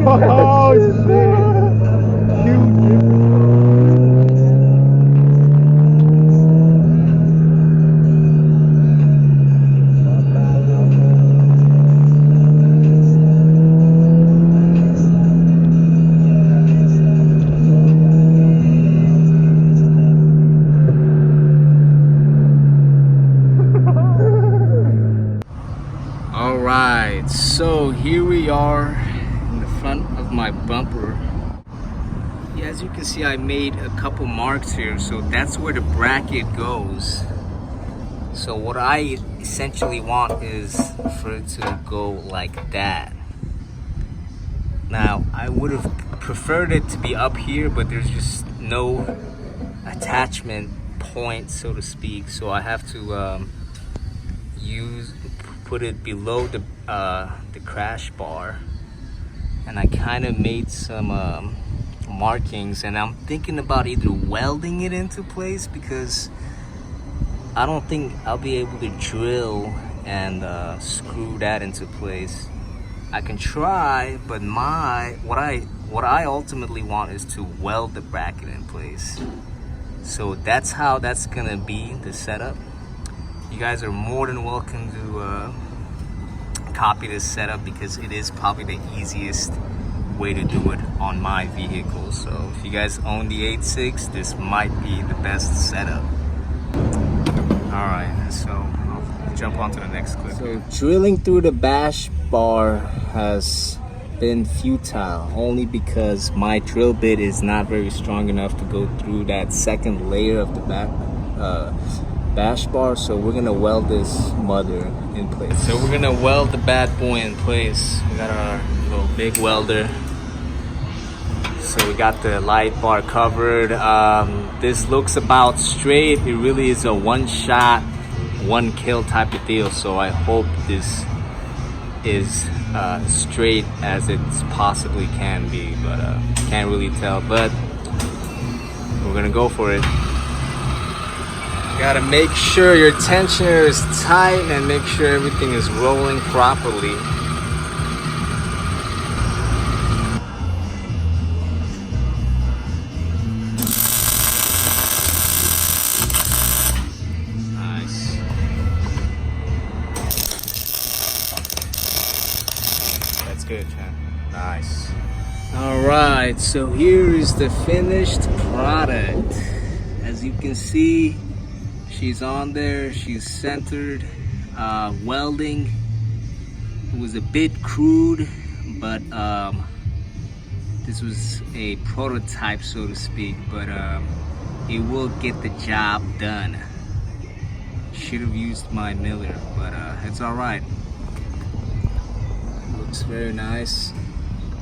Oh shit! Huge. Alright, so here we are in the front of my bumper. Yeah, as you can see, I made a couple marks here, so that's where the bracket goes. So what I essentially want is for it to go like that. Now, I would have preferred it to be up here, but there's just no attachment point, so to speak. So I have to put it below the crash bar, and I kind of made some markings, and I'm thinking about either welding it into place, because I don't think I'll be able to drill and screw that into place. I can try, but what I ultimately want is to weld the bracket in place. So that's how that's gonna be the setup. You guys are more than welcome to copy this setup, because it is probably the easiest way to do it on my vehicle. So if you guys own the 8.6, this might be the best setup. Alright, so I'll jump on to the next clip. So drilling through the bash bar has been futile, only because my drill bit is not very strong enough to go through that second layer of the bash bar. So we're gonna weld this mother in place. So we're gonna weld the bad boy in place. We got our little big welder. So we got the light bar covered. This looks about straight. It really is a one shot, one kill type of deal. So I hope this is straight as it possibly can be, but can't really tell. But we're gonna go for it. Gotta make sure your tensioner is tight and make sure everything is rolling properly. Nice. That's good, Chan. Nice. Alright, so here is the finished product. As you can see, she's on there, she's centered. Welding was a bit crude, but this was a prototype, so to speak, but it will get the job done. Should have used my miller, but it's alright. Looks very nice.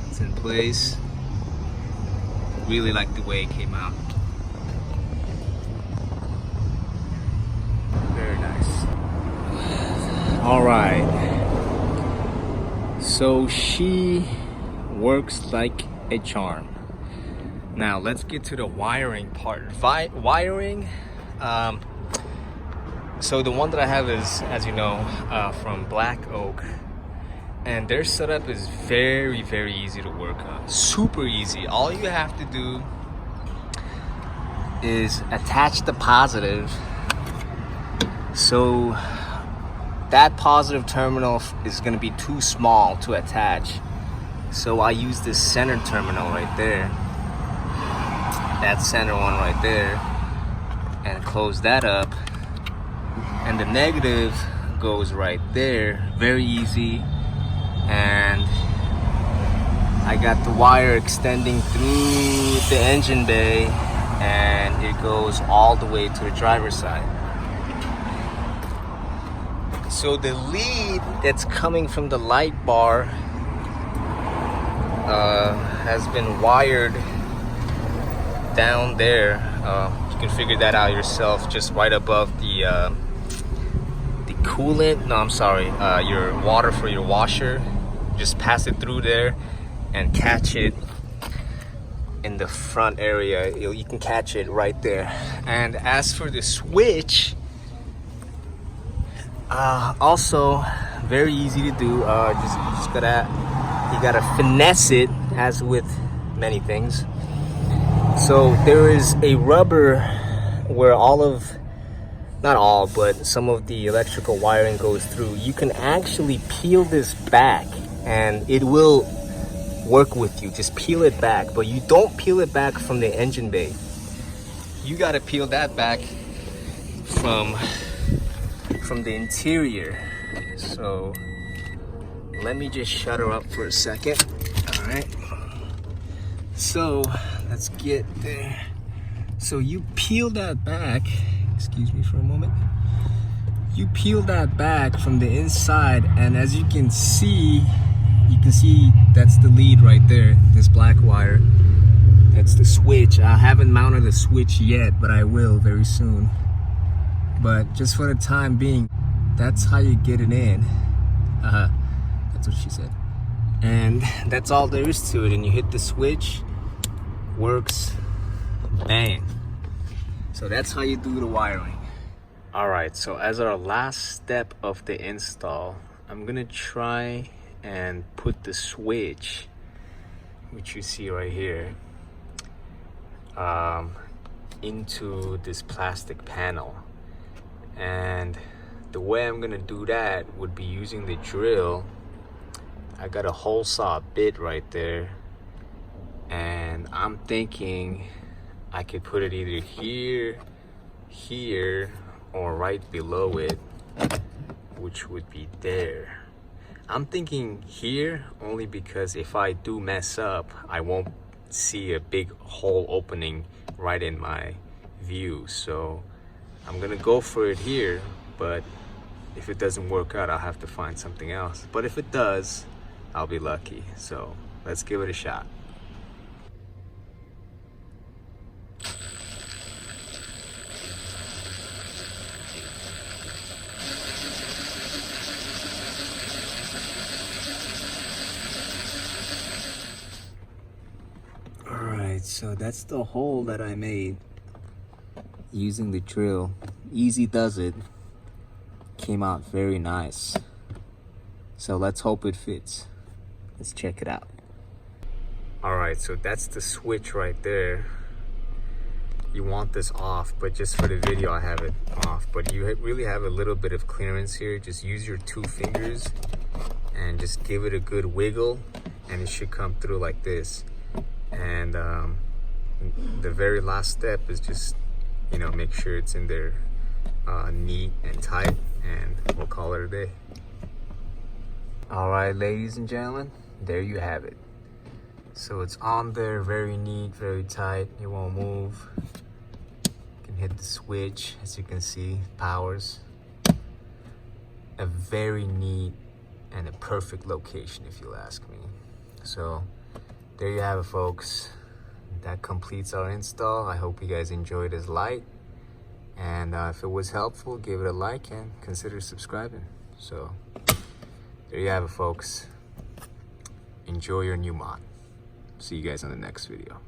It's in place. Really like the way it came out. Very nice. All right. So she works like a charm. Now let's get to the wiring part. Wiring. So the one that I have is, as you know, from Black Oak, and their setup is very, very easy to work on. Super easy. All you have to do is attach the positive. So that positive terminal is going to be too small to attach. So I use this center terminal right there. That center one right there. And close that up. And the negative goes right there. Very easy. And I got the wire extending through the engine bay, and it goes all the way to the driver's side. So the lead that's coming from the light bar has been wired down there. You can figure that out yourself, just right above the coolant. No, I'm sorry, your water for your washer. Just pass it through there and catch it in the front area. You can catch it right there. And as for the switch, also very easy to do. You gotta finesse it as with many things. So there is a rubber where not all, but some of the electrical wiring goes through. You can actually peel this back and it will work with you. Just peel it back, but you don't peel it back from the engine bay. You gotta peel that back from the interior. So let me just shut her up for a second. All right, so let's get there. So you peel that back, excuse me for a moment. You peel that back from the inside, and as you can see that's the lead right there, this black wire. That's the switch. I haven't mounted a switch yet, but I will very soon. But just for the time being, that's how you get it in. That's what she said. And that's all there is to it. And you hit the switch, works, bang. So that's how you do the wiring. All right, so as our last step of the install, I'm gonna try and put the switch, which you see right here, into this plastic panel. And the way I'm gonna do that would be using the drill. I got a hole saw bit right there, and I'm thinking I could put it either here, or right below it, which would be there. I'm thinking here only because if I do mess up, I won't see a big hole opening right in my view. So I'm gonna go for it here, but if it doesn't work out, I'll have to find something else. But if it does, I'll be lucky. So let's give it a shot. Alright, so that's the hole that I made using the drill. Easy does it. Came out very nice. So let's hope it fits. Let's check it out. Alright, so that's the switch right there. You want this off, but just for the video I have it off. But you really have a little bit of clearance here. Just use your 2 fingers and just give it a good wiggle, and it should come through like this. And the very last step is just, make sure it's in there neat and tight, and we'll call it a day. All right, ladies and gentlemen, there you have it. So it's on there, very neat, very tight. It won't move. You can hit the switch, as you can see, powers. A very neat and a perfect location, if you'll ask me. So there you have it, folks. That completes our install. I hope you guys enjoyed this light. And if it was helpful, give it a like and consider subscribing. So there you have it, folks. Enjoy your new mod. See you guys on the next video.